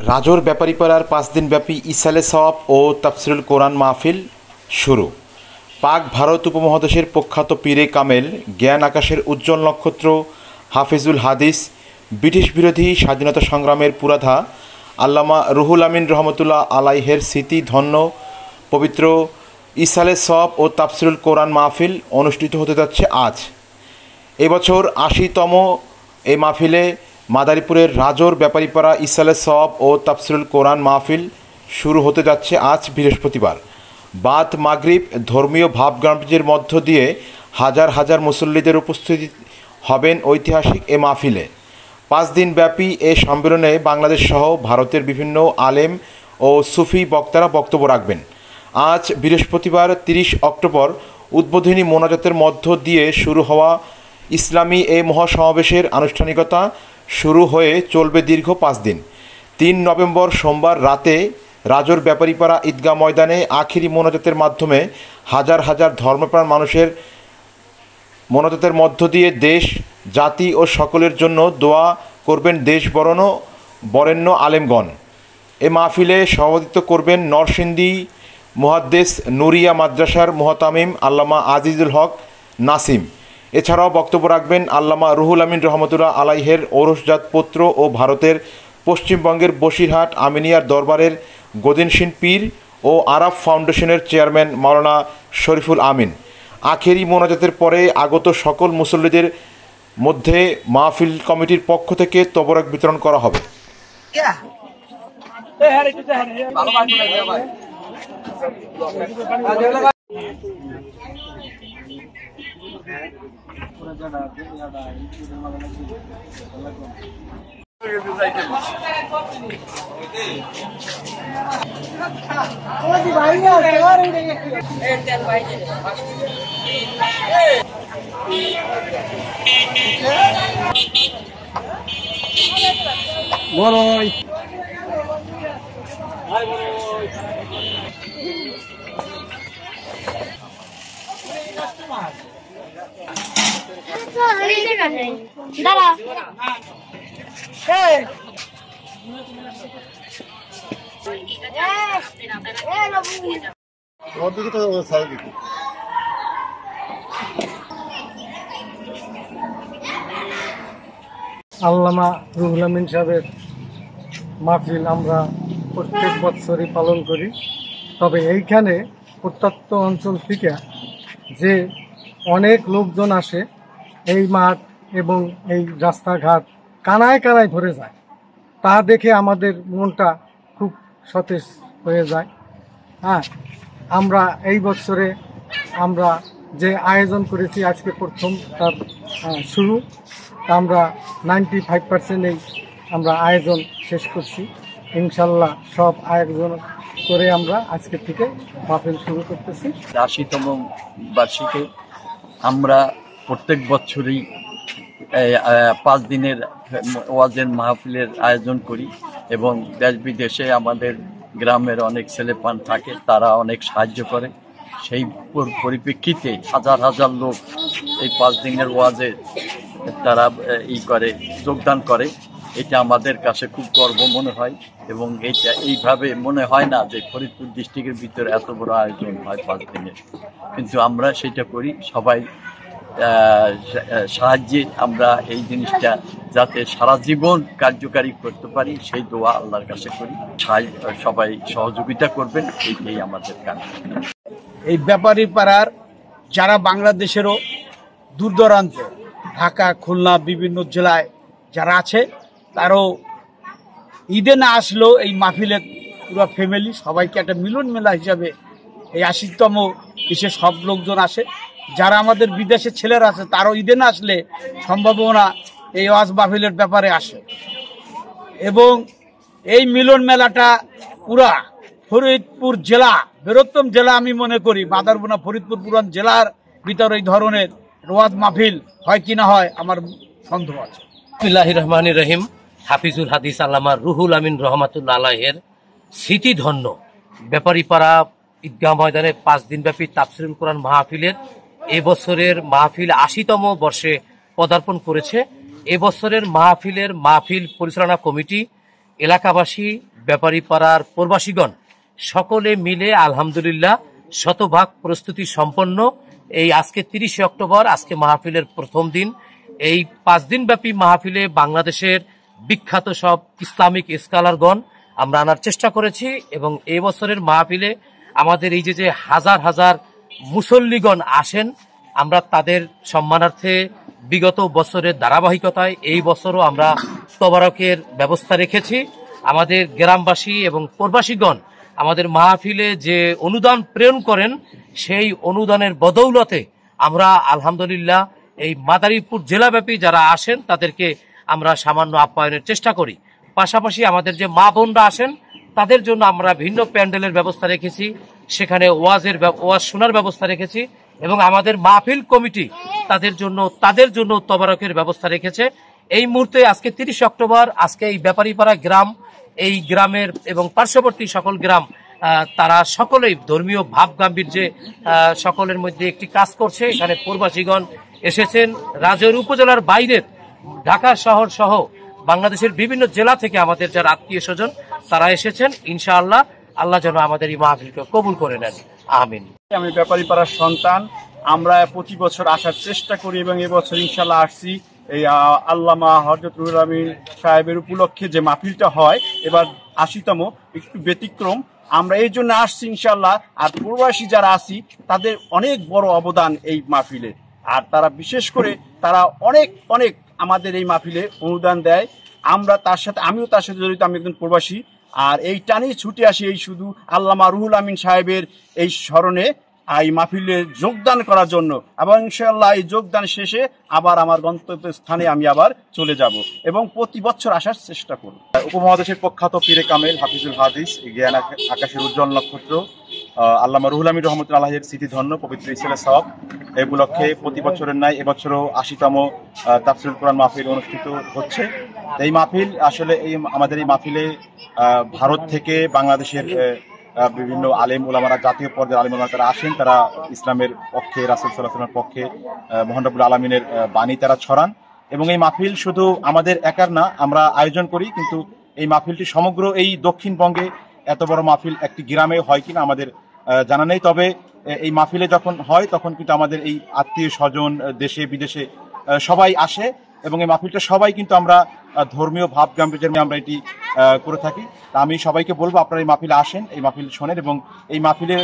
রাজোর ব্যাপারীপাড়ার 5 দিনব্যাপী ইসালে সওয়াব ও তাফসিরুল কোরআন মাহফিল শুরু। পাক ভারত উপমহাদেশের প্রখ্যাত পীরে কামেল, জ্ঞান আকাশের উজ্জ্বল নক্ষত্র, হাফিজুল হাদিস, ব্রিটিশ বিরোধী স্বাধীনতা সংগ্রামের পুরাধা আল্লামা রুহুল আমিন রহমতুল্লাহ আলাইহের স্মৃতি ধন্য পবিত্র ইসালে সওয়াব ও তাফসিরুল কোরআন মাহফিল অনুষ্ঠিত হতে যাচ্ছে আজ। এবছর 80তম এই মাহফিলে মাদারীপুরের রাজোর ব্যাপারীপাড়া ইসালে সওয়াব ও তাফসিরুল কোরআন মাহফিল শুরু হতে যাচ্ছে আজ বৃহস্পতিবার। বাদ মাগরিব ধর্মীয় ভাবগাম্ভীর্যের মধ্য দিয়ে হাজার হাজার মুসল্লিদের উপস্থিতি হবেন ঐতিহাসিক এ মাহফিলে। 5 দিনব্যাপী এ সম্মেলনে বাংলাদেশ সহ ভারতের বিভিন্ন আলেম ও সুফি বক্তারা বক্তব্য রাখবেন। আজ বৃহস্পতিবার 30 অক্টোবর উদ্বোধনী মোনাজাতের মধ্য দিয়ে শুরু হওয়া ইসলামী এই মহাসমাবেশের আনুষ্ঠানিকতা শুরু হয়ে চলবে দীর্ঘ 5 দিন। 3 নভেম্বর সোমবার রাতে রাজোর ব্যাপারীপাড়া ঈদগাহ ময়দানে আখিরি মোনাজাতের মাধ্যমে হাজার হাজার ধর্মপ্রাণ মানুষের মোনাজাতের মধ্য দিয়ে দেশ, জাতি ও সকলের জন্য দোয়া করবেন দেশ বরেণ্য আলেমগণ। এ মাহফিলে সভাপতিত্ব করবেন নরসিংদী মুহাদ্দিস নুরিয়া মাদ্রাসার মুহতামিম আল্লামা আজিজুল হক নাসিম। এছাড়াও বক্তব্য রাখবেন আল্লামা রুহুল আমিন রহমতুল্লাহ আলাইহের ঔরসজাত পুত্র ও ভারতের পশ্চিমবঙ্গের বসিরহাট আমিনিয়ার দরবারের গদিনশীন পীর ও আরাফ ফাউন্ডেশনের চেয়ারম্যান মাওলানা শরীফুল আমিন। আখেরি মোনাজাতের পরে আগত সকল মুসল্লিদের মধ্যে মাহফিল কমিটির পক্ষ থেকে তবরক বিতরণ করা হবে। আল্লামা রুহুল আমিন সাহেবের মাহফিল আমরা প্রত্যেক বছরই পালন করি। তবে এইখানে প্রত্যন্ত অঞ্চল থেকে যে অনেক লোকজন আসে, এই মাঠ এবং এই রাস্তাঘাট কানায় কানায় ভরে যায়, তা দেখে আমাদের মনটা খুব সতেজ হয়ে যায়। আমরা এই বছরে আমরা যে আয়োজন করেছি আজকে প্রথম তার শুরু, আমরা 95% আমরা আয়োজন শেষ করছি। ইনশাল্লাহ সব আয়োজন করে আমরা আজকে থেকে মাহফিল শুরু করতেছি। 80তম বার্ষিকে আমরা প্রত্যেক বছরই 5 দিনের ওয়াজের মাহফিলের আয়োজন করি এবং দেশ বিদেশে আমাদের গ্রামের অনেক ছেলেপান থাকে, তারা অনেক সাহায্য করে। সেই পরিপ্রেক্ষিতে হাজার হাজার লোক এই 5 দিনের ওয়াজে তারা যোগদান করে। এটা আমাদের কাছে খুব গর্ব মনে হয় এবং এইভাবে মনে হয় না যে ফরিদপুর ডিস্ট্রিক্টের ভিতরে এত বড় আয়োজন হয় 5 দিনের, কিন্তু আমরা সেটা করি সবাই সাহায্যে। আমরা এই জিনিসটা যাতে সারা জীবন কার্যকারী করতে পারি সেই দোয়া আল্লাহর কাছে করি। সবাই সহযোগিতা করবেন, এইটাই আমাদের কাজ। এই ব্যাপারীপাড়ার যারা বাংলাদেশেরও দূর দূরান্ত, ঢাকা, খুলনা, বিভিন্ন জেলায় যারা আছে, তারও ঈদে না আসলেও এই মাহফিলে পুরো ফ্যামিলি সবাইকে একটা মিলন মেলা হিসাবে এই 80তম এসে সব লোকজন আসে। যারা আমাদের বিদেশের ছেলেরা আছে তারও ঈদে না আসলে সম্ভাবনা এই ওয়াজ মাহফিলের ব্যাপারে আসে। এবং এই মিলন মেলাটা পুরা ফরিদপুর জেলা, বৃহত্তম জেলা আমি মনে করি, বাদারবোনা ফরিদপুর পুরান জেলার ভিতরে এই ধরনের ওয়াজ মাহফিল হয় কি না হয় আমার সন্দেহ আছে। বিসমিল্লাহির রহমানির রহিম। হাফিজুল হাদিস আল্লামা রুহুল আমিন রহমাতুল্লাহ আলাইহের স্মৃতিধন্য ব্যাপারীপাড়া ঈদগাহ ময়দানে 5 দিনব্যাপী তাফসিরুল কোরআন মাহফিলের এবছরের মাহফিল 80তম বর্ষে পদার্পণ করেছে। এবছরের মাহফিল পরিচালনা কমিটি, এলাকাবাসী, ব্যাপারীপাড়ার প্রবাসীগণ সকলে মিলে আলহামদুলিল্লাহ শতভাগ প্রস্তুতি সম্পন্ন। এই আজকে 30 অক্টোবর, আজকে মাহফিলের প্রথম দিন। এই 5 দিন ব্যাপী মাহফিলে বাংলাদেশের বিখ্যাত সব ইসলামিক স্কলারগণ আমরা আনার চেষ্টা করেছি এবং এই বছরের মাহফিলে আমাদের এই যে হাজার হাজার মুসল্লিগণ আসেন, আমরা তাদের সম্মানার্থে বিগত বছরের ধারাবাহিকতায় এই বছরও আমরা তবারকের ব্যবস্থা রেখেছি। আমাদের গ্রামবাসী এবং প্রবাসীগণ আমাদের মাহফিলে যে অনুদান প্রেরণ করেন, সেই অনুদানের বদৌলতে আমরা আলহামদুলিল্লাহ এই মাদারীপুর জেলাব্যাপী যারা আসেন তাদেরকে আমরা সামান্য আপ্যায়নের চেষ্টা করি। পাশাপাশি আমাদের যে মা বোনরা আসেন তাদের জন্য আমরা ভিন্ন প্যান্ডেলের ব্যবস্থা রেখেছি, সেখানে ওয়াজ শোনার ব্যবস্থা রেখেছি এবং আমাদের মাহফিল কমিটি তাদের জন্য তবারকের ব্যবস্থা রেখেছে। এই মুহূর্তে আজকে 30 অক্টোবর, আজকে এই ব্যাপারীপাড়া গ্রাম, এই গ্রামের এবং পার্শ্ববর্তী সকল গ্রাম তারা সকলেই ধর্মীয় ভাব গাম্ভীর্যে সকলের মধ্যে একটি কাজ করছে। এখানে প্রবাসীগণ এসেছেন রাজৈর উপজেলার বাইরের ঢাকা শহর সহ বাংলাদেশের বিভিন্ন জেলা থেকে আমাদের যারা আত্মীয় স্বজন তারা এসেছেন। ইনশাআল্লাহ আল্লাহ যেন আমাদের এই মাহফিলকে কবুল করে নেন, আমিন। আমি ব্যাপারীপাড়ার সন্তান, আমরা প্রতি বছর আসার চেষ্টা করি এবং এবছর ইনশাল্লাহ আসছি। এই আল্লামা হযরত রুহুল আমিন সাহেবের উপলক্ষে যে মাহফিলটা হয়, এবার 80তম, একটু ব্যতিক্রম। আমরা এই জন্য আসছি ইনশাল্লাহ। আর প্রবাসী যারা আছি তাদের অনেক বড় অবদান এই মাহফিলে, আর তারা বিশেষ করে তারা অনেক অনেক আমাদের এই মাহফিলে অনুদান দেয়। আমরা তার সাথে, আমিও তার সাথে জড়িত, আমি একজন প্রবাসী। আর এই টানেই ছুটে আসি এই শুধু আল্লামা রুহুল আমিন সাহেবের এই স্মরণে এই মাহফিলে যোগদান করার জন্য, এবং ইনশাআল্লাহ এই যোগদান শেষে আবার আমার গন্তব্য স্থানে আমি আবার চলে যাব এবং প্রতি বছর আসার চেষ্টা করব। উপমহাদেশের প্রখ্যাত পীরে কামেল হাফিজুল হাদিস, জ্ঞান আকাশের উজ্জ্বল নক্ষত্র আল্লামা রুহুল আমিন রহমতুল্লাহের স্মৃতিধন্য পবিত্র ইসলে সওয়াব এই উপলক্ষে প্রতি বছরের ন্যায় এবছরও 80তম তাফসিরুল কোরআন মাহফিল অনুষ্ঠিত হচ্ছে। এই মাহফিল আসলে আমাদের এই মাহফিলে ভারত থেকে বাংলাদেশের বিভিন্ন আলেম ওলামারা, জাতীয় পর্যায়ের আলেম ওলামারা তারা আসেন, তারা ইসলামের পক্ষে, রাসূল সাল্লাল্লাহু আলাইহি ওয়াসাল্লামের পক্ষে মহান রব্বুল আলামিনের বাণী তারা ছড়ান। এবং এই মাহফিল শুধু আমাদের একার না, আমরা আয়োজন করি, কিন্তু এই মাহফিলটি সমগ্র এই দক্ষিণবঙ্গে এত বড় মাহফিল একটি গ্রামে হয় কিনা আমাদের জানা নেই। তবে এই মাহফিলে যখন হয় তখন কিন্তু আমাদের এই আত্মীয় স্বজন দেশে বিদেশে সবাই আসে এবং এই মাহফিলটা সবাই কিন্তু আমরা ধর্মীয় ভাব গাম্ভীর্যে আমরা এটি করে থাকি। তা আমি সবাইকে বলবো আপনারা এই মাহফিলে আসেন, এই মাহফিল শোনেন এবং এই মাহফিলের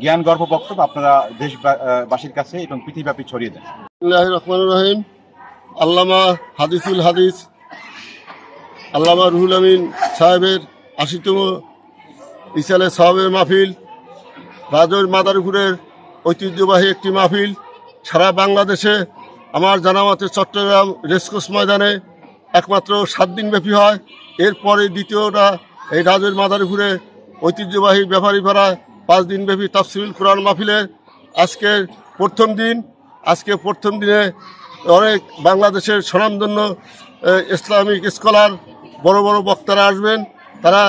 জ্ঞান গর্ব বক্তব্য আপনারা দেশবাসীর কাছে এবং পৃথিবীব্যাপী ছড়িয়ে দেন। বিসমিল্লাহির রহমানির রহিম। আল্লামা হাদিসুল হাদিস আল্লামা রুহুল আমিন সাহেবের 80তম ইসালে সাহাবের মাহফিল, রাজৈর মাদারীপুরের ঐতিহ্যবাহী একটি মাহফিল। সারা বাংলাদেশে আমার জানামতে চট্টগ্রাম রেসকোর্স ময়দানে একমাত্র 7 দিন ব্যাপী হয়। এরপরে দ্বিতীয়টা এই রাজৈর মাদারীপুরে ঐতিহ্যবাহী ব্যাপারীপাড়া 5 দিন ব্যাপী তাফসিরুল কোরআন মাহফিলের আজকের প্রথম দিন। আজকে প্রথম দিনে অনেক বাংলাদেশের স্বনামধন্য ইসলামিক স্কলার, বড় বড় বক্তারা আসবেন, তারা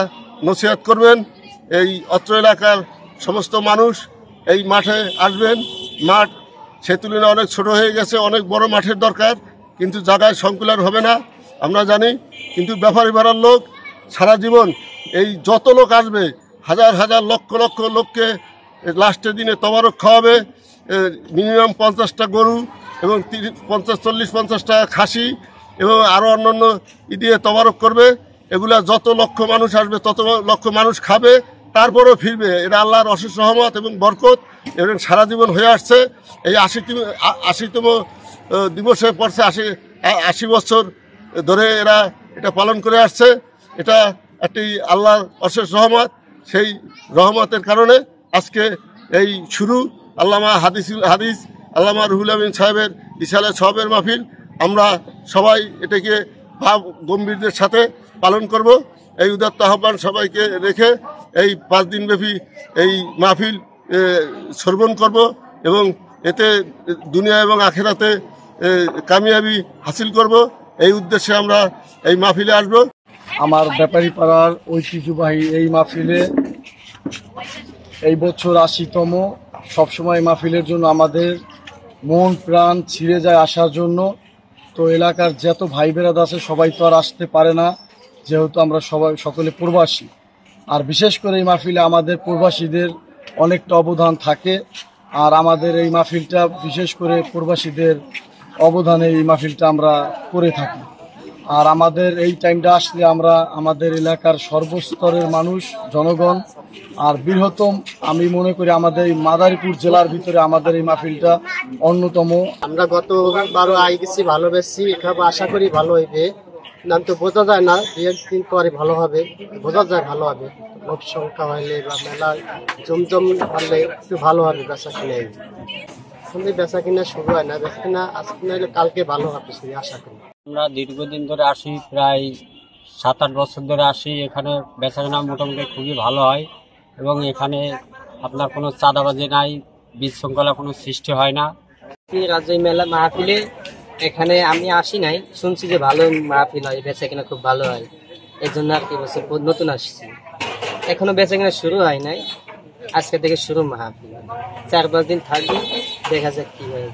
নসিহত করবেন। এই অত্র এলাকার সমস্ত মানুষ এই মাঠে আসবেন। মাঠ সে তুলনায় অনেক ছোট হয়ে গেছে, অনেক বড় মাঠের দরকার, কিন্তু জায়গায় সংকুলান হবে না আমরা জানি। কিন্তু ব্যাপারীপাড়ার লোক সারা জীবন এই যত লোক আসবে, হাজার হাজার লক্ষ লক্ষ লোককে লাস্টের দিনে তবারক খাওয়াবে। মিনিমাম 50টা গরু এবং 40-50টা খাসি এবং আরও অন্যান্য দিয়ে তবারক করবে। এগুলা যত লক্ষ মানুষ আসবে তত লক্ষ মানুষ খাবে, তারপরেও ফিরবে। এটা আল্লাহর অশেষ রহমত এবং বরকত এবং সারা জীবন হয়ে আসছে। এই 80তম দিবসে পড়ছে, 80 বছর ধরে এরা এটা পালন করে আসছে। এটা একটি আল্লাহর অশেষ রহমত। সেই রহমতের কারণে আজকে এই শুরু আল্লামা হাদিস আল্লামা রুহুল আমিন সাহেবের ইসালে সওয়াবের মাহফিল। আমরা সবাই এটাকে ভাব গম্ভীরদের সাথে পালন করব। এই উদাত্ত আহ্বান সবাইকে রেখে এই 5 দিনব্যাপী এই মাহফিল শ্রবণ করব এবং এতে দুনিয়া এবং আখিরাতে কামিয়াবি হাসিল করব। এই উদ্দেশ্যে আমরা এই মাহফিলে আসব। আমার ব্যাপারীপাড়ার ঐতিহ্যবাহী এই মাহফিলে এই বছর 80তম। সবসময় মাহফিলের জন্য আমাদের মন প্রাণ ছিঁড়ে যায় আসার জন্য। তো এলাকার যত ভাই বেরাদ আছে সবাই তো আর আসতে পারে না। যেহেতু আমরা সকলে প্রবাসী। আর বিশেষ করে এই মাহফিলে আমাদের প্রবাসীদের অনেকটা অবদান থাকে। আর আমাদের এই মাহফিলটা বিশেষ করে প্রবাসীদের অবদানে এই মাহফিলটা আমরা করে থাকি। আর আমাদের এই টাইমটা আসলে আমরা আমাদের এলাকার সর্বস্তরের মানুষ, জনগণ আর বৃহত্তম, আমি মনে করি আমাদের এই মাদারীপুর জেলার ভিতরে আমাদের এই মাহফিলটা অন্যতম। আমরা গতবারও আই গেছি, ভালোবেসছি, এখানে আশা করি ভালো হইবে। নাম তো বোঝা যায় না, 2-1 দিন পরে ভালো হবে, বোঝা যায় ভালো হবে। লোক সংখ্যা হইলে বা মেলা জমজম হলে একটু ভালো হবে বেচা কিনে। এখন বেচা কিনা শুরু হয় না, বেচা কিনা আজকে নাহলে কালকে ভালো হবে আশা করি। আমরা দীর্ঘদিন ধরে আসি, প্রায় 7-8 বছর ধরে আসি। এখানে বেচাকেনা মোটামুটি খুবই ভালো হয় এবং এখানে আপনার কোনো চাঁদাবাজি নাই, বিশৃঙ্খলা কোনো সৃষ্টি হয় না। রাজশাহী মেলা মাহফিলে এখানে আমি আসি নাই, শুনছি যে ভালো মাহফিল হয়, বেচাকেনা খুব ভালো হয়, এই জন্য আর কি বছর নতুন আসছি। এখনো বেচাকেনা শুরু হয় নাই, আজকে থেকে শুরু মাহফিল। 4-5 দিন থাকবে, দেখা যাক কি হয়।